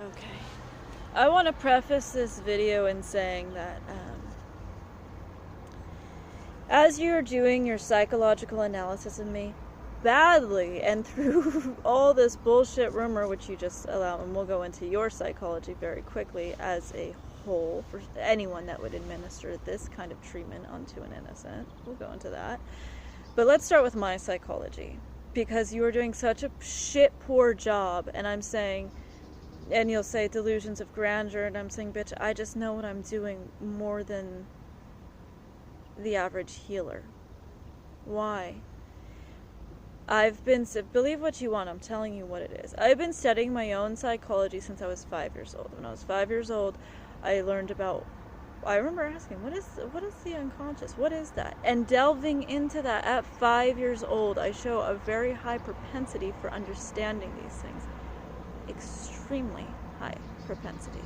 Okay. I want to preface this video in saying that as you're doing your psychological analysis of me badly and through all this bullshit rumor, which you just allow, and we'll go into your psychology very quickly as a whole for anyone that would administer this kind of treatment onto an innocent. We'll go into that. But let's start with my psychology, because you are doing such a shit poor job, and I'm saying, and you'll say delusions of grandeur, and I'm saying, bitch, I just know what I'm doing more than the average healer. Why? Believe what you want, I'm telling you what it is. I've been studying my own psychology since I was 5 years old. When I was 5 years old, I learned about, I remember asking, what is the unconscious? What is that? And delving into that at 5 years old, I show a very high propensity for understanding these things. Extremely high propensity.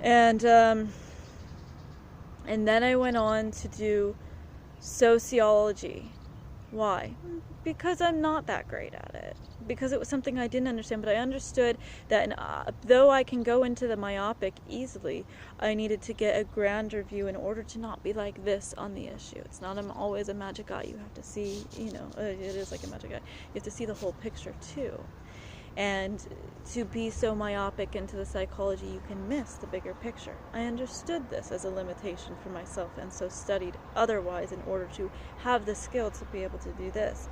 And then I went on to do sociology. Why? Because I'm not that great at it. Because it was something I didn't understand, but I understood that though I can go into the myopic easily, I needed to get a grander view in order to not be like this on the issue. It's not always a magic eye. You have to see, it is like a magic eye. You have to see the whole picture too. And to be so myopic into the psychology, you can miss the bigger picture. I understood this as a limitation for myself, and so studied otherwise in order to have the skill to be able to do this.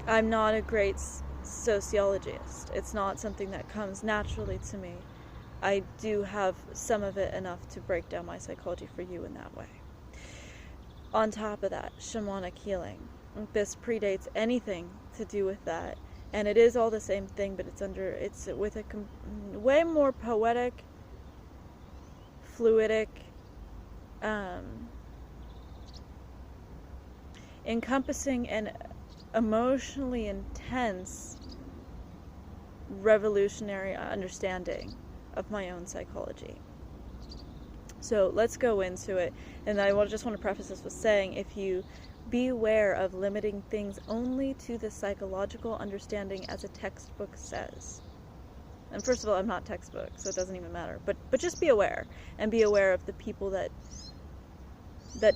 I'm not a great sociologist. It's not something that comes naturally to me. I do have some of it enough to break down my psychology for you in that way. On top of that, shamanic healing. This predates anything to do with that. And it is all the same thing, but it's with a way more poetic, fluidic, encompassing and emotionally intense, revolutionary understanding of my own psychology. So let's go into it. And I just want to preface this with saying, if you beware of limiting things only to the psychological understanding as a textbook says. And first of all, I'm not textbook, so it doesn't even matter. But just be aware, and be aware of the people that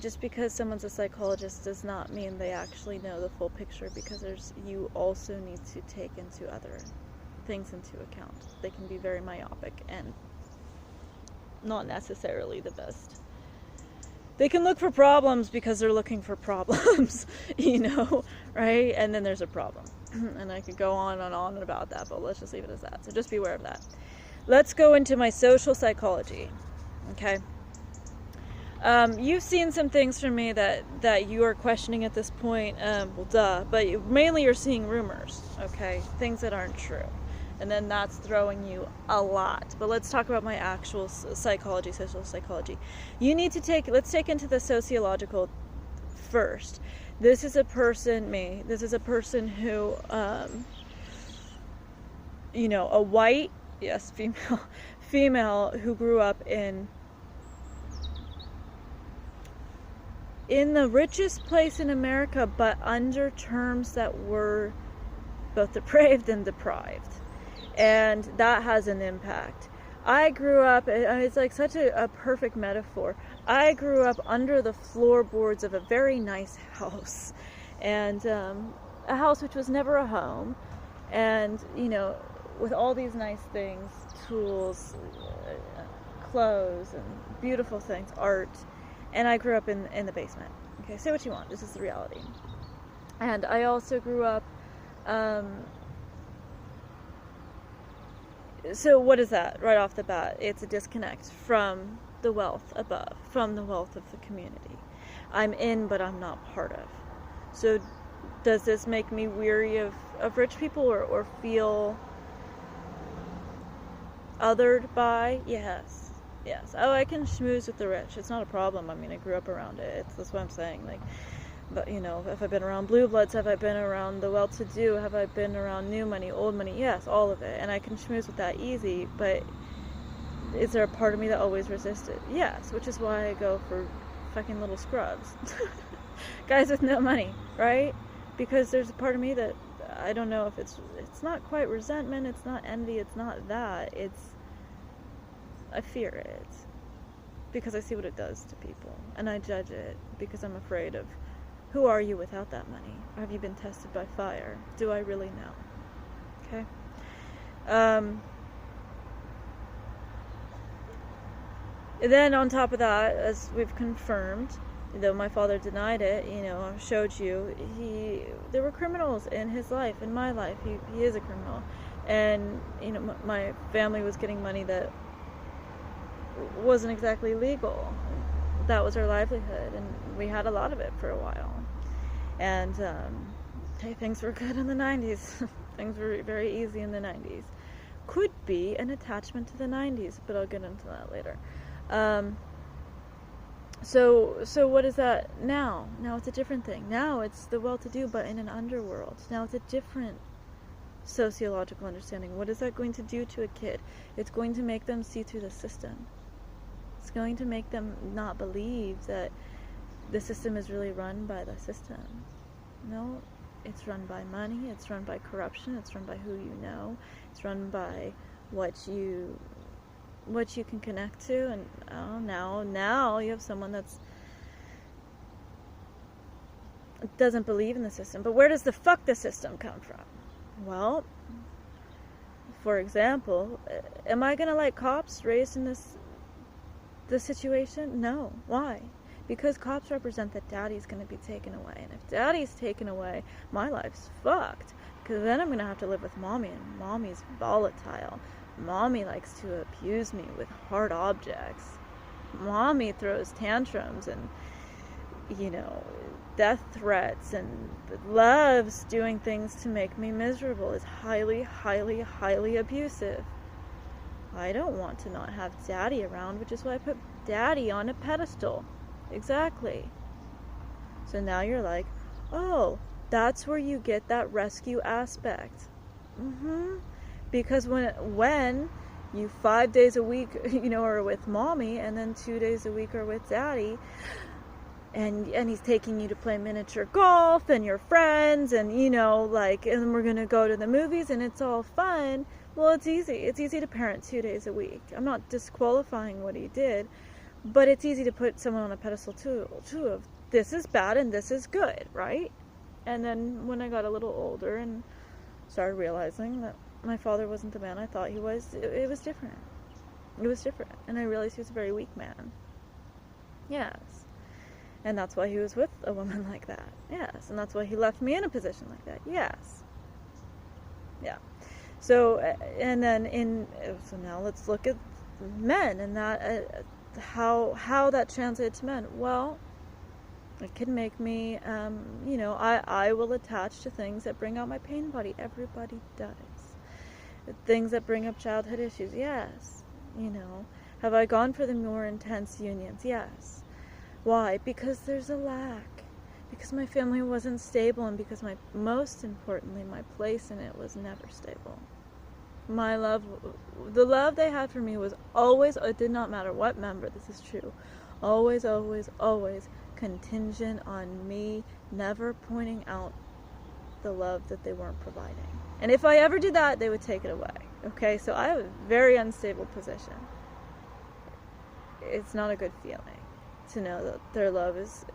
just because someone's a psychologist does not mean they actually know the full picture, because you also need to take into other things into account. They can be very myopic and not necessarily the best. They can look for problems because they're looking for problems, right? And then there's a problem. And I could go on and on about that, but let's just leave it as that. So just be aware of that. Let's go into my social psychology, okay? You've seen some things from me that you are questioning at this point. Well, duh. But mainly you're seeing rumors, okay? Things that aren't true. And then that's throwing you a lot. But let's talk about my actual psychology, social psychology. Let's take into the sociological first. This is a person who, a white, yes, female who grew up in the richest place in America, but under terms that were both depraved and deprived. And that has an impact. I grew up, it's like such a perfect metaphor. I grew up under the floorboards of a very nice house. And a house which was never a home. And, with all these nice things, tools, clothes, and beautiful things, art. And I grew up in the basement. Okay, say what you want. This is the reality. And I also grew up... So what is that right off the bat? It's a disconnect from the wealth above, from the wealth of the community. I'm in, but I'm not part of. So does this make me weary of rich people or feel othered by? Yes. Oh, I can schmooze with the rich. It's not a problem. I mean, I grew up around it. That's what I'm saying. But, have I been around blue bloods? Have I been around the well-to-do? Have I been around new money, old money? Yes, all of it. And I can schmooze with that easy, but is there a part of me that always resisted? Yes, which is why I go for fucking little scrubs. Guys with no money, right? Because there's a part of me that I don't know if it's not quite resentment, it's not envy, it's not that. I fear it because I see what it does to people, and I judge it because I'm afraid of, who are you without that money? Have you been tested by fire? Do I really know? Okay. Then on top of that, as we've confirmed, though my father denied it, I showed you, there were criminals in his life, in my life. He is a criminal. And, my family was getting money that wasn't exactly legal. That was our livelihood, and we had a lot of it for a while. And, hey, things were good in the 90s. Things were very easy in the 90s. Could be an attachment to the 90s, but I'll get into that later. So what is that now? Now it's a different thing. Now it's the well-to-do, but in an underworld. Now it's a different sociological understanding. What is that going to do to a kid? It's going to make them see through the system. It's going to make them not believe that the system is really run by the system. No, it's run by money, it's run by corruption, it's run by who you know, it's run by what you can connect to. And now you have someone that's doesn't believe in the system. But where does the fuck the system come from? Well, for example, am I gonna like cops raised in this situation? No. Why? Because cops represent that daddy's gonna be taken away, and if daddy's taken away, my life's fucked, because then I'm gonna have to live with mommy, and mommy's volatile. Mommy likes to abuse me with hard objects. Mommy throws tantrums and, death threats, and loves doing things to make me miserable, is highly, highly, highly abusive. I don't want to not have daddy around, which is why I put daddy on a pedestal. Exactly. So now you're like, oh, that's where you get that rescue aspect. Because when you 5 days a week, are with mommy, and then 2 days a week are with daddy, and he's taking you to play miniature golf and your friends, and and we're gonna go to the movies, and it's all fun. Well, it's easy to parent 2 days a week. I'm not disqualifying what he did, but it's easy to put someone on a pedestal too of this is bad and this is good, right? And then when I got a little older and started realizing that my father wasn't the man I thought he was, it was different. It was different. And I realized he was a very weak man. Yes. And that's why he was with a woman like that. Yes. And that's why he left me in a position like that. Yes. Yeah. So, and then so now let's look at men and that, how that translated to men. Well, it can make me, I will attach to things that bring out my pain body. Everybody does. Things that bring up childhood issues. Yes. Have I gone for the more intense unions? Yes. Why? Because there's a lack. Because my family wasn't stable, and because most importantly, my place in it was never stable. The love they had for me was always, it did not matter what member, this is true, always, always, always contingent on me never pointing out the love that they weren't providing. And if I ever did that, they would take it away. Okay, so I have a very unstable position. It's not a good feeling to know that their love is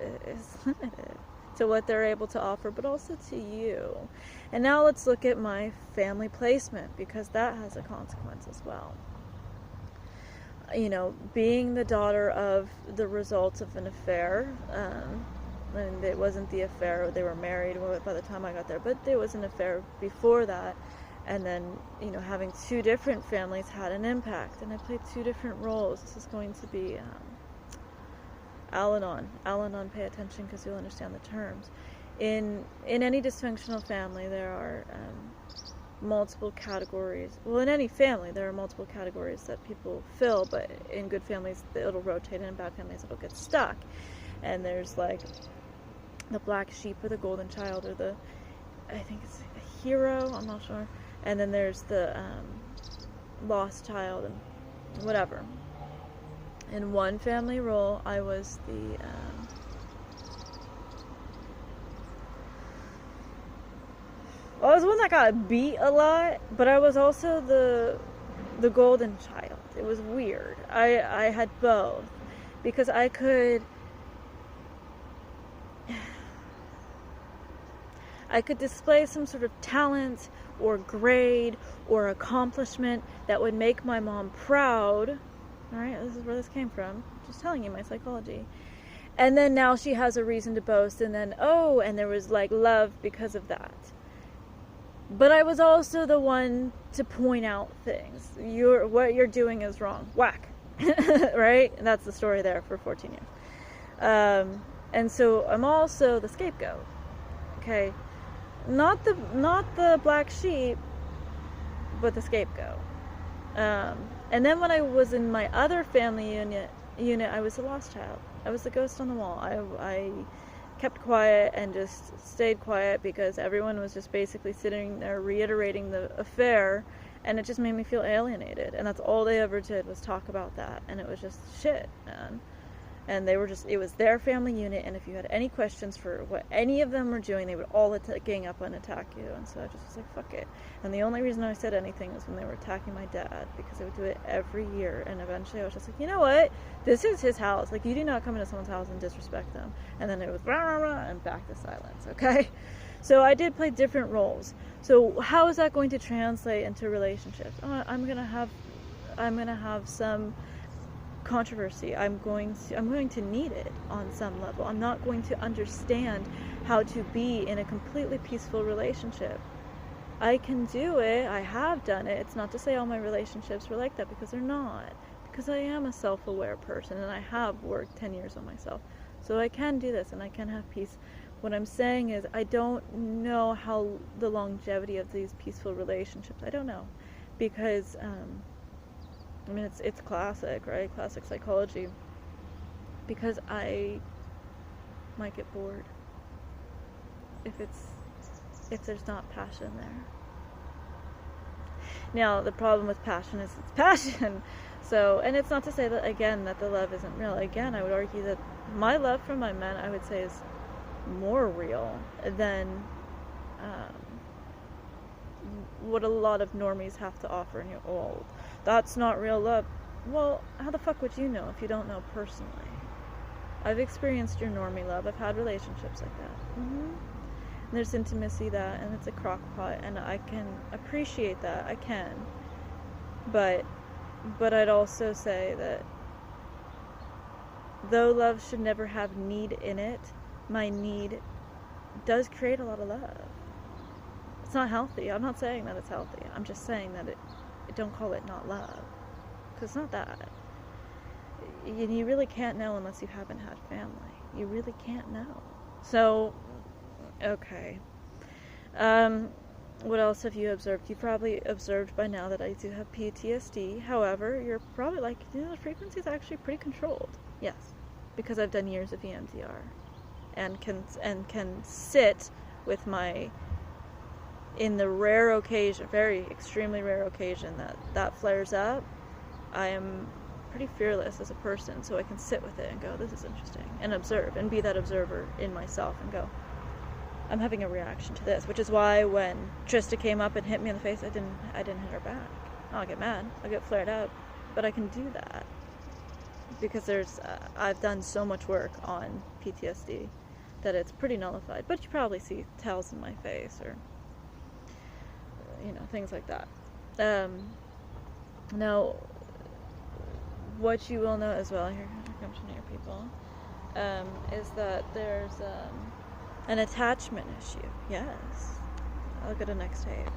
limited to what they're able to offer, but also to you. And now let's look at my family placement, because that has a consequence as well. Being the daughter of the results of an affair, and it wasn't the affair, they were married by the time I got there, but there was an affair before that, and then, having two different families had an impact, and I played two different roles. This is going to be Al-Anon, pay attention because you'll understand the terms. In any dysfunctional family, there are multiple categories. Well, in any family, there are multiple categories that people fill, but in good families, it'll rotate, and in bad families, it'll get stuck. And there's like the black sheep or the golden child, or I think it's a hero, I'm not sure. And then there's the lost child and whatever. In one family role, I was I was the one I got beat a lot, but I was also the golden child. It was weird. I had both, because I could display some sort of talent or grade or accomplishment that would make my mom proud. Alright, this is where this came from. Just telling you my psychology. And then now she has a reason to boast, and then, oh, and there was like love because of that. But I was also the one to point out things. What you're doing is wrong. Whack. Right? And that's the story there for 14 years. And so I'm also the scapegoat. Okay? Not the black sheep, but the scapegoat. And then when I was in my other family unit, I was the lost child. I was the ghost on the wall. I kept quiet and just stayed quiet because everyone was just basically sitting there reiterating the affair, and it just made me feel alienated. And that's all they ever did was talk about that, and it was just shit, man. And they were just, it was their family unit, and if you had any questions for what any of them were doing, they would all gang up and attack you. And so I just was like, fuck it. And the only reason I said anything was when they were attacking my dad, because they would do it every year. And eventually I was just like, you know what? This is his house. Like, you do not come into someone's house and disrespect them. And then it was rah, rah, rah, and back to silence, okay? So I did play different roles. So how is that going to translate into relationships? I'm gonna have some controversy. I'm going to need it on some level. I'm not going to understand how to be in a completely peaceful relationship. I can do it. I have done it. It's not to say all my relationships were like that, because they're not. Because I am a self-aware person, and I have worked 10 years on myself. So I can do this, and I can have peace. What I'm saying is, I don't know how the longevity of these peaceful relationships, I don't know. Because, I mean, it's classic, right? Classic psychology. Because I might get bored if there's not passion there. Now, the problem with passion is it's passion. So, and it's not to say that, again, that the love isn't real. Again, I would argue that my love for my men, I would say, is more real than what a lot of normies have to offer. And you're, oh, that's not real love. Well, how the fuck would you know if you don't know personally? I've experienced your normie love. I've had relationships like that. And there's intimacy that, and it's a crock pot, and I can appreciate that. I can. But I'd also say that though love should never have need in it, my need does create a lot of love. It's not healthy. I'm not saying that it's healthy. I'm just saying that don't call it not love. Because it's not that. You really can't know unless you haven't had family. You really can't know. So, okay. What else have you observed? You've probably observed by now that I do have PTSD. However, you're probably like, the frequency is actually pretty controlled. Yes. Because I've done years of EMDR. And can sit with my, in the rare occasion, very extremely rare occasion that flares up, I am pretty fearless as a person, so I can sit with it and go, this is interesting, and observe, and be that observer in myself and go, I'm having a reaction to this, which is why when Trista came up and hit me in the face, I didn't hit her back. I'll get mad, I'll get flared up, but I can do that because I've done so much work on PTSD that it's pretty nullified. But you probably see tells in my face, or things like that. Now, what you will know as well, here comes from your people, is that there's an attachment issue. Yes. I'll go to next tape.